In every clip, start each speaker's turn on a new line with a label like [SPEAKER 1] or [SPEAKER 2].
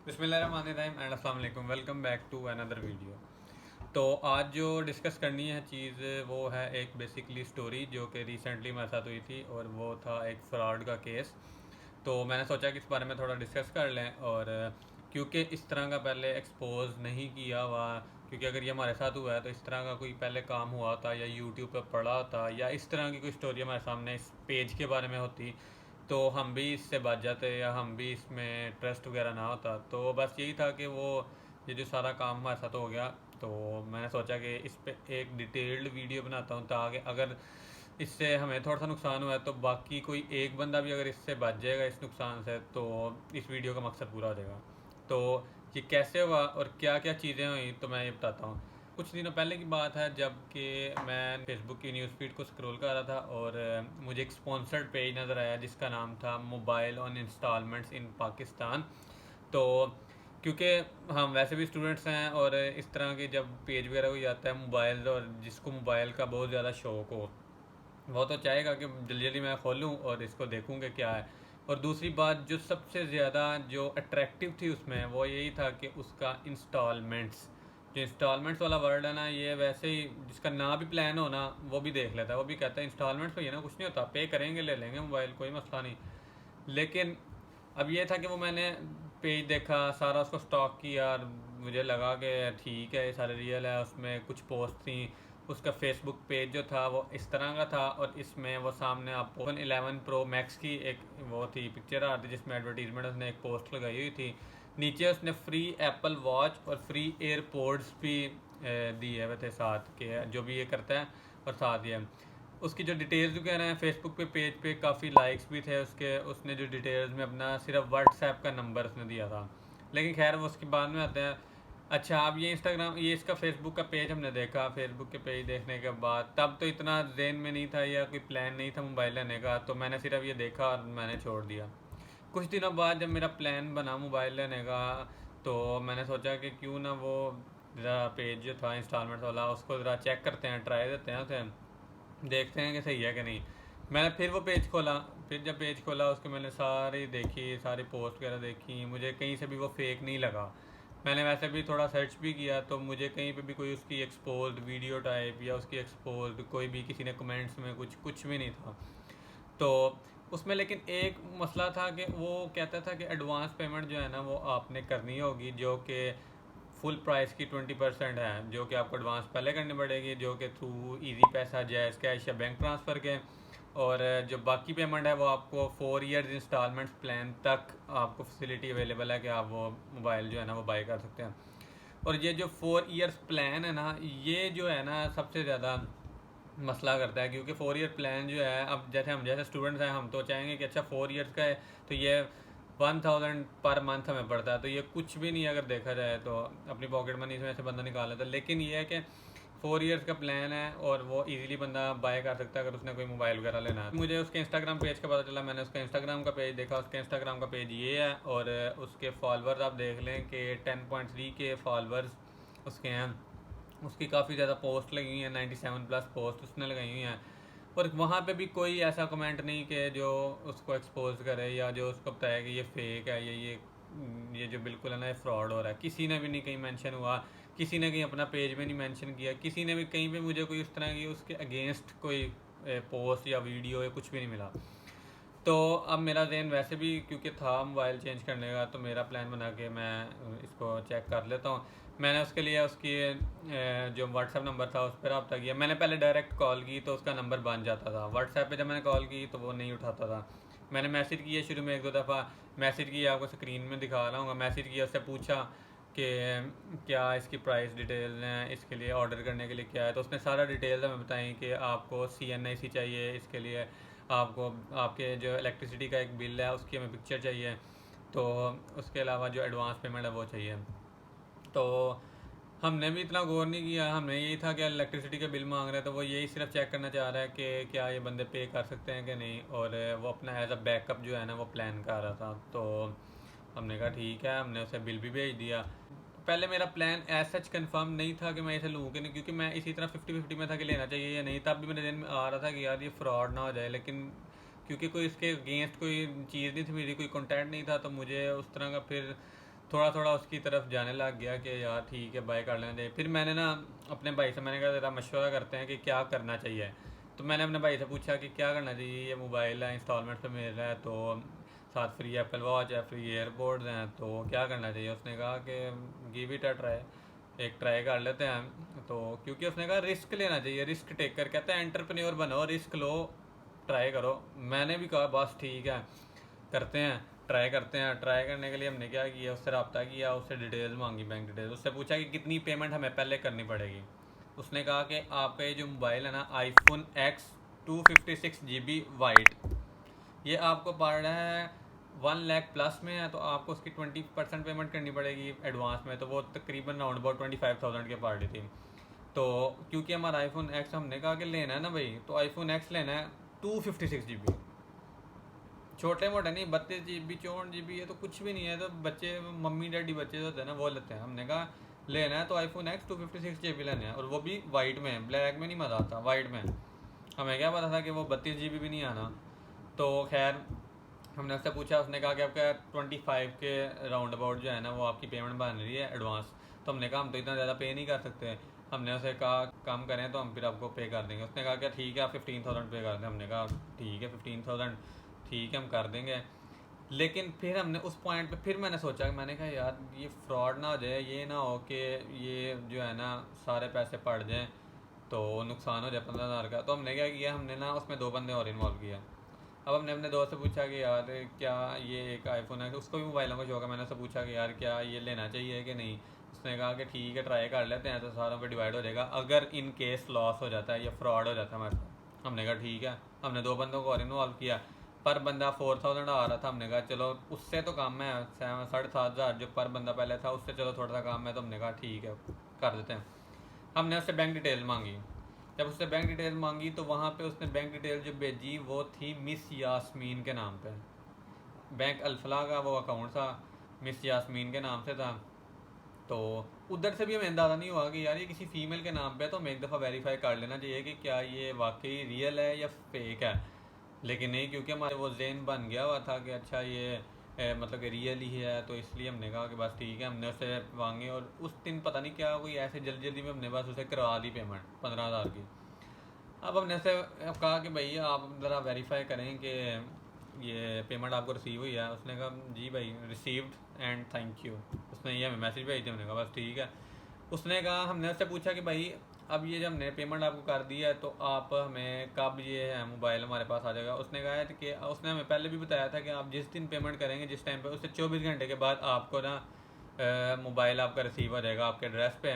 [SPEAKER 1] बिस्मिल्लाहिर्रहमानिर्रहीम एंड अस्सलाम वालेकुम। Welcome back to another video. तो आज जो डिस्कस करनी है चीज़ वो है एक बेसिकली स्टोरी जो कि रिसेंटली हमारे साथ हुई थी और वो था एक फ्रॉड का केस। तो मैंने सोचा कि इस बारे में थोड़ा डिस्कस कर लें और क्योंकि इस तरह का पहले एक्सपोज नहीं किया हुआ, क्योंकि अगर ये हमारे साथ हुआ है तो इस तरह का कोई पहले काम हुआ था या यूट्यूब पर पढ़ा था या इस तरह की कोई स्टोरी हमारे सामने इस पेज के बारे में होती तो हम भी इससे बच जाते या हम भी इसमें ट्रस्ट वगैरह ना होता। तो बस यही था कि वो ये जो सारा काम हमारे साथ हो गया, तो मैंने सोचा कि इस पे एक डिटेल्ड वीडियो बनाता हूँ ताकि अगर इससे हमें थोड़ा सा नुकसान हुआ है तो बाकी कोई एक बंदा भी अगर इससे बच जाएगा इस नुकसान से, तो इस वीडियो का मकसद पूरा हो जाएगा। तो ये कैसे हुआ और क्या क्या चीज़ें हुई तो मैं ये बताता हूँ। कुछ दिनों पहले की बात है जबकि मैं फेसबुक की न्यूज़ फीड को स्क्रॉल कर रहा था और मुझे एक स्पॉन्सर्ड पेज नज़र आया जिसका नाम था मोबाइल ऑन इंस्टॉलमेंट्स इन पाकिस्तान। तो क्योंकि हम वैसे भी स्टूडेंट्स हैं और इस तरह के जब पेज वगैरह हो जाता है मोबाइल, और जिसको मोबाइल का बहुत ज़्यादा शौक हो वो तो चाहेगा कि जल्दी जल्दी मैं खोलूँ और इसको देखूँ कि क्या है। और दूसरी बात जो सबसे ज़्यादा जो अट्रैक्टिव थी उसमें वो यही था कि उसका इंस्टॉलमेंट्स, जो इंस्टॉलमेंट्स वाला वर्ड है ना, ये वैसे ही जिसका ना भी प्लान हो ना वो भी देख लेता है, वो भी कहता है इंस्टॉलमेंट्स पे, ये ना कुछ नहीं होता, पे करेंगे ले लेंगे मोबाइल, कोई मसला नहीं। लेकिन अब ये था कि वो मैंने पेज देखा सारा, उसको स्टॉक किया और मुझे लगा कि ठीक है ये सारे रियल है। उसमें कुछ पोस्ट थी, उसका फेसबुक पेज जो था वो इस तरह का था और इसमें वो सामने आपको 11 प्रो मैक्स की एक वो थी पिक्चर आ रही थी जिसमें एडवर्टीजमेंट उसने एक पोस्ट लगाई हुई थी। नीचे उसने फ्री एप्पल वॉच और फ्री एयरपोर्ट्स भी दिए हुए थे साथ के, जो भी ये करता है। और साथ ये उसकी जो डिटेल्स वगैरह हैं फेसबुक पे पेज पे काफ़ी लाइक्स भी थे उसके, उसने जो डिटेल्स में अपना सिर्फ व्हाट्सएप का नंबर उसने दिया था। लेकिन खैर वो उसके बाद में आते हैं। अच्छा, अब ये इंस्टाग्राम, ये इसका फेसबुक का पेज हमने देखा, फेसबुक के पेज देखने के बाद तब तो इतना जेन में नहीं था या कोई प्लान नहीं था मोबाइल लेने का, तो मैंने सिर्फ ये देखा और मैंने छोड़ दिया। कुछ दिनों बाद जब मेरा प्लान बना मोबाइल लेने का, तो मैंने सोचा कि क्यों ना वो ज़रा पेज जो था इंस्टॉलमेंट वाला उसको ज़रा चेक करते हैं, ट्राई देते हैं उसे, देखते हैं कि सही है कि नहीं। मैंने फिर वो पेज खोला, फिर जब पेज खोला उसके मैंने सारी देखी, सारी पोस्ट वगैरह देखी, मुझे कहीं से भी वो फेक नहीं लगा। मैंने वैसे भी थोड़ा सर्च भी किया तो मुझे कहीं पे भी कोई उसकी एक्सपोज्ड वीडियो टाइप या उसकी एक्सपोज्ड कोई भी किसी ने कमेंट्स में कुछ कुछ भी नहीं था। तो उसमें लेकिन एक मसला था कि वो कहता था कि एडवांस पेमेंट जो है ना वो आपने करनी होगी, जो कि फुल प्राइस की 20% है, जो कि आपको एडवांस पहले करनी पड़ेगी, जो कि थ्रू इजी पैसा, जैज़ कैश या बैंक ट्रांसफ़र के। और जो बाकी पेमेंट है वो आपको 4 ईयर्स इंस्टॉलमेंट्स प्लान तक आपको फैसिलिटी अवेलेबल है कि आप वो मोबाइल जो है ना वो बाई कर सकते हैं। और ये जो 4 ईयर्स प्लान है ना, ये जो है ना सबसे ज़्यादा मसला करता है, क्योंकि 4 ईयर प्लान जो है, अब जैसे हम जैसे स्टूडेंट्स हैं हम तो चाहेंगे कि अच्छा 4 ईयर्स का है तो ये 1000 पर मंथ हमें पड़ता है, तो ये कुछ भी नहीं अगर देखा जाए तो अपनी पॉकेट मनी इसमें से बंदा निकाल लेता है। लेकिन ये है कि 4 ईयर्स का प्लान है और वो इजीली बंदा बाय कर सकता है अगर उसने कोई मोबाइल वगैरह लेना है। मुझे उसके इंस्टाग्राम पेज का पता चला, मैंने उसका इंस्टाग्राम का पेज देखा, उसके इंस्टाग्राम का पेज ये है और उसके फॉलोअर्स आप देख लें कि 10.3 के फॉलोअर्स उसके हैं। उसकी काफ़ी ज़्यादा पोस्ट लगी हुई हैं, 97+ पोस्ट उसने लगाई हुई हैं। और वहाँ पे भी कोई ऐसा कमेंट नहीं कि जो उसको एक्सपोज करे या जो उसको बताया कि ये फेक है, ये जो बिल्कुल है ना ये फ्रॉड हो रहा है, किसी ने भी नहीं कहीं मेंशन हुआ। किसी ने कहीं अपना पेज में नहीं मेंशन किया, किसी ने भी कहीं पे मुझे कोई उस तरह की उसके अगेंस्ट कोई पोस्ट या वीडियो या कुछ भी नहीं मिला। तो अब मेरा जहन वैसे भी क्योंकि था मोबाइल चेंज करने का, तो मेरा प्लान बना के मैं इसको चेक कर लेता हूँ। मैंने उसके लिए उसकी जो व्हाट्सएप नंबर था उस पर रब्ता किया। मैंने पहले डायरेक्ट कॉल की तो उसका नंबर बन जाता था, व्हाट्सएप पे जब मैंने कॉल की तो वो नहीं उठाता था। मैंने मैसेज किया शुरू में 1-2 दफ़ा, मैसेज किया, आपको स्क्रीन में दिखा रहा हूँ, मैसेज किया, उससे पूछा कि क्या इसकी प्राइस डिटेल्स हैं, इसके लिए ऑर्डर करने के लिए क्या है, तो उसने सारा डिटेल्स हमें बताई कि आपको CNIC चाहिए, इसके लिए आपको आपके जो इलेक्ट्रिसिटी का एक बिल है उसकी हमें पिक्चर चाहिए, तो उसके अलावा जो एडवांस पेमेंट है वो चाहिए। तो हमने भी इतना गौर नहीं किया, हमें यही था कि इलेक्ट्रिसिटी का बिल मांग रहा है तो वो यही सिर्फ चेक करना चाह रहा है कि क्या ये बंदे पे कर सकते हैं कि नहीं, और वो अपना एज अ बैकअप जो है ना वो प्लान कर रहा था। तो हमने कहा ठीक है, हमने उसे बिल भी भेज दिया। पहले मेरा प्लान एज सच कंफर्म नहीं था कि मैं इसे लूँ कि नहीं, क्योंकि मैं इसी तरह 50-50 में था कि लेना चाहिए या नहीं। तब भी मेरे दिन में आ रहा था कि यार ये फ्रॉड ना हो जाए, लेकिन क्योंकि कोई इसके अगेंस्ट कोई चीज़ नहीं थी मेरी, कोई कंटेंट नहीं था, तो मुझे उस तरह का फिर थोड़ा थोड़ा उसकी तरफ जाने लग गया कि यार ठीक है बाय कर लेना चाहिए। फिर मैंने ना अपने भाई से मैंने कहा ज़रा मशवरा करते हैं कि क्या करना चाहिए। तो मैंने अपने भाई से पूछा कि क्या करना चाहिए, ये मोबाइल है इंस्टॉलमेंट पे मिल रहा है, तो साथ फ्री एप्पल वॉच है, फ्री एयरपोर्ट्स हैं, तो क्या करना चाहिए। उसने कहा कि गिव इट अ ट्राई, एक ट्राई कर लेते हैं। तो क्योंकि उसने कहा रिस्क लेना चाहिए, रिस्क टेकर, कहते हैं एंटरप्रेन्योर बनो, रिस्क लो, ट्राई करो। मैंने भी कहा बस ठीक है करते हैं, ट्राई करते हैं। ट्राई करने के लिए हमने क्या किया, उससे रब्ता किया, उससे डिटेल्स मांगी, बैंक डिटेल्स, उससे पूछा कि कितनी पेमेंट हमें पहले करनी पड़ेगी। उसने कहा कि आपका ये जो मोबाइल है ना आईफोन एक्स 256 GB वाइट, ये आपको पड़ रहा है 1 लाख प्लस में है, तो आपको उसकी 20% पेमेंट करनी पड़ेगी एडवांस में, तो वो तकरीबन राउंड अबाउट 25,000 के पड़ रही थी। तो क्योंकि हमारा आईफोन एक्स हमने कहा कि लेना है ना भाई, तो आईफोन एक्स लेना है 256 GB, छोटे मोटे नहीं, 32 GB 64 GB, ये तो कुछ भी नहीं है। तो बच्चे मम्मी डैडी बच्चे जो होते हैं ना वो लेते हैं। हमने कहा लेना है तो आईफोन एक्स 256 GB लेना है, और वो भी वाइट में, ब्लैक में नहीं मज़ा आता, वाइट में। हमें क्या पता था कि वो 32 GB भी नहीं आना। तो खैर हमने उससे पूछा, उसने कहा कि आपका 25 के राउंड अबाउट जो है ना वो आपकी पेमेंट बन रही है एडवांस। तो हमने कहा हम तो इतना ज़्यादा पे नहीं कर सकते। हमने उसे कहा कम करें तो हम फिर आपको पे कर देंगे। उसने कहा क्या ठीक है आप 15,000 पे कर दें। हमने कहा ठीक है 15,000 ठीक है हम कर देंगे। लेकिन फिर हमने उस पॉइंट पे फिर मैंने सोचा कि मैंने कहा यार ये फ्रॉड ना हो जाए, ये ना हो कि ये जो है ना सारे पैसे पड़ जाएँ तो नुकसान हो जाए 15,000 का। तो हमने क्या किया, हमने ना उसमें 2 बंदे और इन्वॉल्व किया। अब हमने अपने दोस्त से पूछा कि यार क्या ये एक आईफोन है, उसको भी मोबाइलों का शौक है, मैंने उससे पूछा कि यार क्या ये लेना चाहिए कि नहीं। उसने कहा कि ठीक है ट्राई कर लेते हैं, तो सारों पे डिवाइड हो जाएगा अगर इन केस लॉस हो जाता है या फ्रॉड हो जाता है हमारे साथ। हमने कहा ठीक है। हमने 2 बंदों को और इन्वॉल्व किया, पर बंदा 4,000 आ रहा था। हमने कहा चलो उससे तो कम है, 7,500 जो पर बंदा पहले था उससे चलो थोड़ा सा कम है। तो हमने कहा ठीक है कर देते हैं। हमने उससे बैंक डिटेल मांगी। जब उससे बैंक डिटेल मांगी तो वहाँ पे उसने बैंक डिटेल जो भेजी वो थी मिस यास्मीन के नाम पे। बैंक अल्फला का वो अकाउंट था, मिस यास्मीन के नाम से था। तो उधर से भी हमें अंदाज़ा नहीं हुआ कि यार ये किसी फीमेल के नाम पे है, तो हमें एक दफ़ा वेरीफाई कर लेना चाहिए कि क्या ये वाकई रियल है या फेक है। लेकिन नहीं, क्योंकि हमारे वो जेन बन गया हुआ था कि अच्छा ये मतलब कि रियल ही है, तो इसलिए हमने कहा कि बस ठीक है। हमने उससे मांगे और उस दिन पता नहीं क्या कोई ऐसे जल्दी जल्दी में हमने बस उसे करवा दी पेमेंट 15,000 की। अब हमने से अब कहा कि भैया आप ज़रा वेरीफाई करें कि ये पेमेंट आपको रिसीव हुई है। उसने कहा जी भाई रिसीव्ड एंड थैंक यू। उसने ये हमें मैसेज भेज दिया। हमने कहा बस ठीक है। उसने कहा, हमने उससे पूछा कि भाई अब ये जब हमने पेमेंट आपको कर दी है तो आप हमें कब ये है मोबाइल हमारे पास आ जाएगा। उसने कहा है कि उसने हमें पहले भी बताया था कि आप जिस दिन पेमेंट करेंगे जिस टाइम पे, उससे 24 घंटे के बाद आपको ना मोबाइल आपका रिसीव हो जाएगा आपके एड्रेस पे।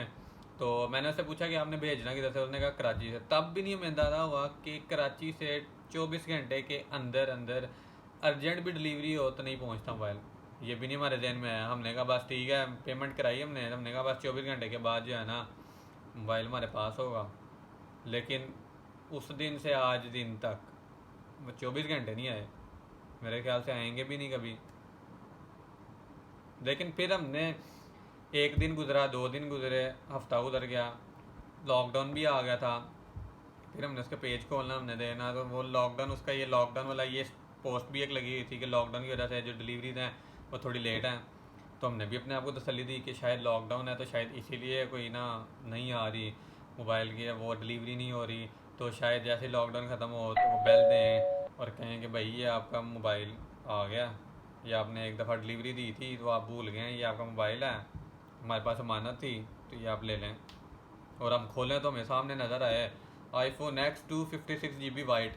[SPEAKER 1] तो मैंने उससे पूछा कि आपने भेजना किधर से। उसने कहा कराची से। तब भी नहीं हमें अंदाज़ा हुआ कि कराची से 24 घंटे के अंदर अंदर अर्जेंट भी डिलीवरी हो तो नहीं पहुंचता मोबाइल। ये भी नहीं हमारे जहन में आया। हमने कहा बस ठीक है पेमेंट कराई हमने कहा बस 24 घंटे के बाद जो है ना मोबाइल हमारे पास होगा। लेकिन उस दिन से आज दिन तक वो 24 घंटे नहीं आए, मेरे ख्याल से आएंगे भी नहीं कभी। लेकिन फिर हमने एक दिन गुजरा, 2 दिन गुजरे, हफ्ता गुजर गया, लॉकडाउन भी आ गया था। फिर हमने उसका पेज खोलना, हमने देखना तो वो लॉकडाउन, उसका ये लॉकडाउन वाला ये पोस्ट भी एक लगी हुई थी कि लॉकडाउन की वजह से जो डिलीवरीज हैं वो थोड़ी लेट हैं। तो हमने भी अपने आप को तसल्ली दी कि शायद लॉकडाउन है तो शायद इसीलिए कोई ना नहीं आ रही मोबाइल की, वो डिलीवरी नहीं हो रही। तो शायद जैसे लॉकडाउन ख़त्म हो तो वो बेल दें और कहें कि भाई ये आपका मोबाइल आ गया, ये आपने एक दफ़ा डिलीवरी दी थी तो आप भूल गए, ये आपका मोबाइल है, हमारे पास अमानत थी तो ये आप ले लें। और हम खोलें तो हमें सामने नज़र आए आईफोन एक्स 256 GB वाइट।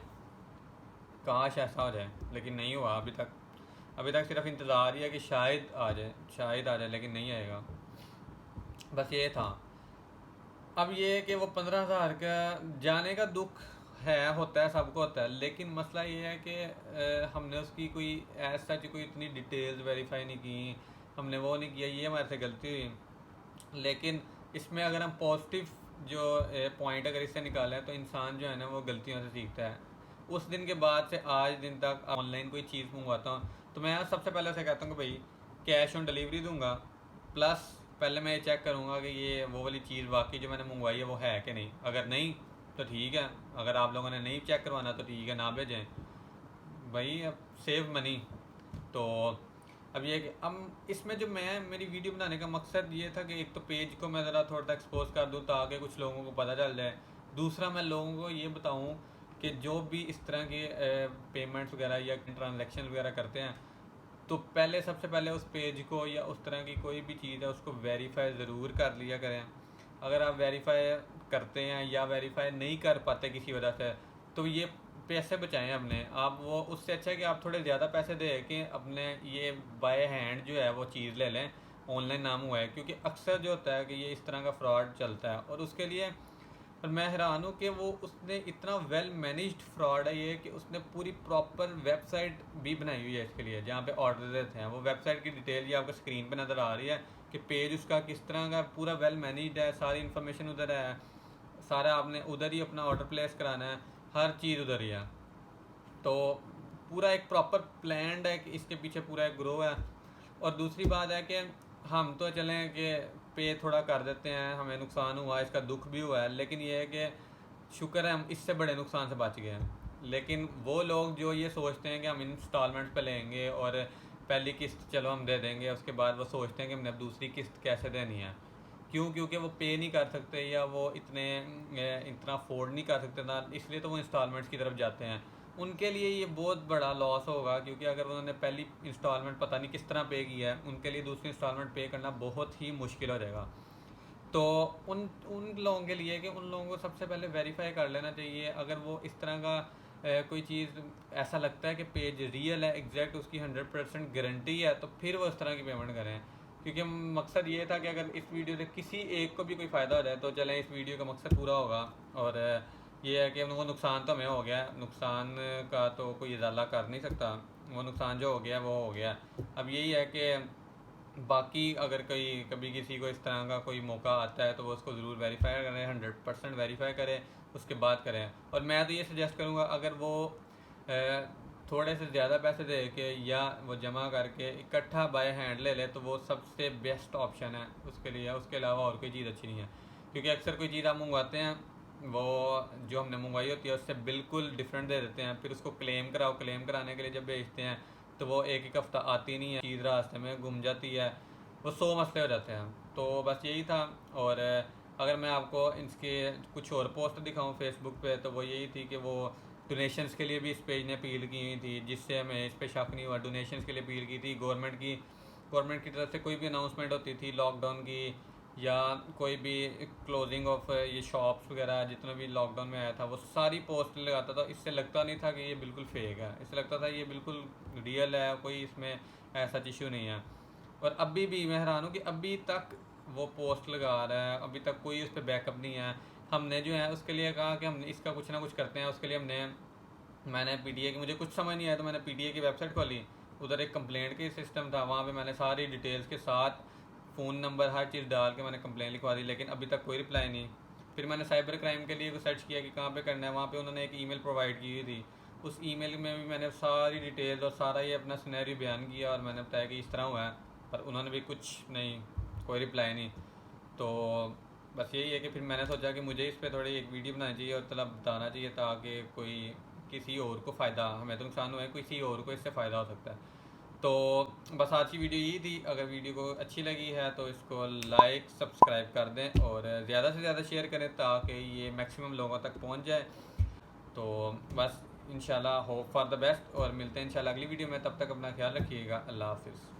[SPEAKER 1] काश ऐसा हो जाए, लेकिन नहीं हुआ अभी तक। अभी तक सिर्फ इंतज़ार ही है कि शायद आ जाए, शायद आ जाए, लेकिन नहीं आएगा। बस ये था। अब ये है कि वो 15,000 का जाने का दुख है, होता है, सबको होता है। लेकिन मसला ये है कि हमने उसकी कोई ऐसा कोई इतनी डिटेल्स वेरीफाई नहीं की, हमने वो नहीं किया, ये हमारे से गलती हुई। लेकिन इसमें अगर हम पॉजिटिव जो पॉइंट अगर इससे निकालें तो इंसान जो है ना वो गलतियों से सीखता है। उस दिन के बाद से आज दिन तक ऑनलाइन कोई चीज़ मंगवाता हूँ तो मैं सबसे पहले उसे कहता हूँ कि भाई कैश ऑन डिलीवरी दूंगा, प्लस पहले मैं ये चेक करूँगा कि ये वो वाली चीज़ वाकई जो मैंने मंगवाई है वो है कि नहीं। अगर नहीं तो ठीक है, अगर आप लोगों ने नहीं चेक करवाना तो ठीक है ना भेजें भाई, अब सेव मनी। तो अब ये कि अब इसमें जो मेरी वीडियो बनाने का मकसद ये था कि एक तो पेज को मैं ज़रा थोड़ा सा एक्सपोज कर दूँ ताकि कुछ लोगों को पता चल जाए। दूसरा मैं लोगों को ये बताऊँ कि जो भी इस तरह के पेमेंट्स वगैरह या ट्रांजैक्शन वगैरह करते हैं, तो पहले सबसे पहले उस पेज को या उस तरह की कोई भी चीज़ है उसको वेरीफाई ज़रूर कर लिया करें। अगर आप वेरीफाई करते हैं या वेरीफाई नहीं कर पाते किसी वजह से, तो ये पैसे बचाएं अपने आप। वो उससे अच्छा है कि आप थोड़े ज़्यादा पैसे दे के अपने ये बाय हैंड जो है वो चीज़ ले लें, ऑनलाइन नाम हुआ है। क्योंकि अक्सर जो होता है कि ये इस तरह का फ्रॉड चलता है, और उसके लिए और मैं हैरान हूँ कि वो उसने इतना वेल मैनेज्ड फ्रॉड है ये कि उसने पूरी प्रॉपर वेबसाइट भी बनाई हुई है इसके लिए, जहाँ पे ऑर्डर देते हैं। वो वेबसाइट की डिटेल ये आपको स्क्रीन पे नज़र आ रही है कि पेज उसका किस तरह का पूरा वेल मैनेज्ड है, सारी इन्फॉर्मेशन उधर है, सारा आपने उधर ही अपना ऑर्डर प्लेस कराना है, हर चीज़ उधर ही है। तो पूरा एक प्रॉपर प्लान्ड है कि इसके पीछे पूरा एक ग्रो है। और दूसरी बात है कि हम तो चलें कि पे थोड़ा कर देते हैं, हमें नुकसान हुआ, इसका दुख भी हुआ है, लेकिन ये है कि शुक्र है हम इससे बड़े नुकसान से बच गए हैं। लेकिन वो लोग जो ये सोचते हैं कि हम इंस्टॉलमेंट पे लेंगे और पहली किस्त चलो हम दे देंगे, उसके बाद वो सोचते हैं कि हमने अब दूसरी किस्त कैसे देनी है। क्यों? क्योंकि वो पे नहीं कर सकते या वो इतना अफोर्ड नहीं कर सकते ना, इसलिए तो वो इंस्टॉलमेंट्स की तरफ जाते हैं। उनके लिए ये बहुत बड़ा लॉस होगा, क्योंकि अगर उन्होंने पहली इंस्टॉलमेंट पता नहीं किस तरह पे की है, उनके लिए दूसरी इंस्टॉलमेंट पे करना बहुत ही मुश्किल हो जाएगा। तो उन उन लोगों के लिए कि उन लोगों को सबसे पहले वेरीफाई कर लेना चाहिए। अगर वो इस तरह का कोई चीज़ ऐसा लगता है कि पेज रियल है, एग्जैक्ट उसकी 100% गारंटी है, तो फिर वो इस तरह की पेमेंट करें। क्योंकि मकसद ये था कि अगर इस वीडियो से किसी एक को भी कोई फ़ायदा हो जाए तो चलें, इस वीडियो का मकसद पूरा होगा। और ये है कि उनको नुकसान तो हमें हो गया, नुकसान का तो कोई इजाला कर नहीं सकता, वो नुकसान जो हो गया वो हो गया। अब यही है कि बाकी अगर कोई कभी किसी को इस तरह का कोई मौका आता है तो वो उसको ज़रूर वेरीफाई करें, 100% वेरीफाई करें, उसके बाद करें। और मैं तो ये सजेस्ट करूँगा, अगर वो थोड़े से ज़्यादा पैसे दे के या वो जमा करके इकट्ठा बाय हैंड ले ले, तो वो सबसे बेस्ट ऑप्शन है उसके लिए। उसके अलावा और कोई चीज़ अच्छी नहीं है। क्योंकि अक्सर कोई चीज़ आप मंगवाते हैं, वो जो हमने मंगवाई होती है उससे बिल्कुल डिफरेंट दे देते हैं, फिर उसको क्लेम कराओ, क्लेम कराने के लिए जब भेजते हैं तो वो एक एक हफ्ता आती नहीं है, चीज़ रास्ते में गुम जाती है, वो 100 मसले हो जाते हैं। तो बस यही था। और अगर मैं आपको इसके कुछ और पोस्ट दिखाऊं फेसबुक पे, तो वो यही थी कि वो डोनेशंस के लिए भी इस पेज ने अपील की हुई थी, जिससे हमें इस पर शक नहीं हुआ। डोनेशंस के लिए अपील की थी गवर्नमेंट की तरफ से कोई भी अनाउंसमेंट होती थी लॉकडाउन की, या कोई भी क्लोजिंग ऑफ ये शॉप्स वगैरह, जितना भी लॉकडाउन में आया था वो सारी पोस्ट लगाता था। इससे लगता नहीं था कि ये बिल्कुल फेक है, इससे लगता था ये बिल्कुल रियल है, कोई इसमें ऐसा इशू नहीं है। और अभी भी मैं हैरान हूँ कि अभी तक वो पोस्ट लगा रहा है, अभी तक कोई उस पर बैकअप नहीं है। हमने जो है उसके लिए कहा कि हम इसका कुछ ना कुछ करते हैं, उसके लिए मैंने पीटीए की, मुझे कुछ समझ नहीं आया तो मैंने पीटीए की वेबसाइट खोली, उधर एक कंप्लेंट की सिस्टम था, वहाँ पे मैंने सारी डिटेल्स के साथ फ़ोन नंबर हर चीज़ डाल के मैंने कंप्लेंट लिखवा दी, लेकिन अभी तक कोई रिप्लाई नहीं। फिर मैंने साइबर क्राइम के लिए सर्च किया कि कहाँ पे करना है, वहाँ पे उन्होंने एक ईमेल प्रोवाइड की हुई थी। उस ईमेल में भी मैंने सारी डिटेल्स और सारा ये अपना सिनेरियो बयान किया, और मैंने बताया कि इस तरह हुआ है, पर उन्होंने भी कुछ नहीं, कोई रिप्लाई नहीं। तो बस यही है कि फिर मैंने सोचा कि मुझे इस पर थोड़ी एक वीडियो बनानी चाहिए और मतलब बताना चाहिए, ताकि कोई किसी और को फ़ायदा, हमें तो नुकसान हुआ है, किसी और को इससे फ़ायदा हो सकता है। तो बस आज की वीडियो यही थी। अगर वीडियो को अच्छी लगी है तो इसको लाइक सब्सक्राइब कर दें और ज़्यादा से ज़्यादा शेयर करें ताकि ये मैक्सिमम लोगों तक पहुंच जाए। तो बस इंशाल्लाह होप फॉर द बेस्ट, और मिलते हैं इंशाल्लाह अगली वीडियो में। तब तक अपना ख्याल रखिएगा। अल्लाह हाफिज़।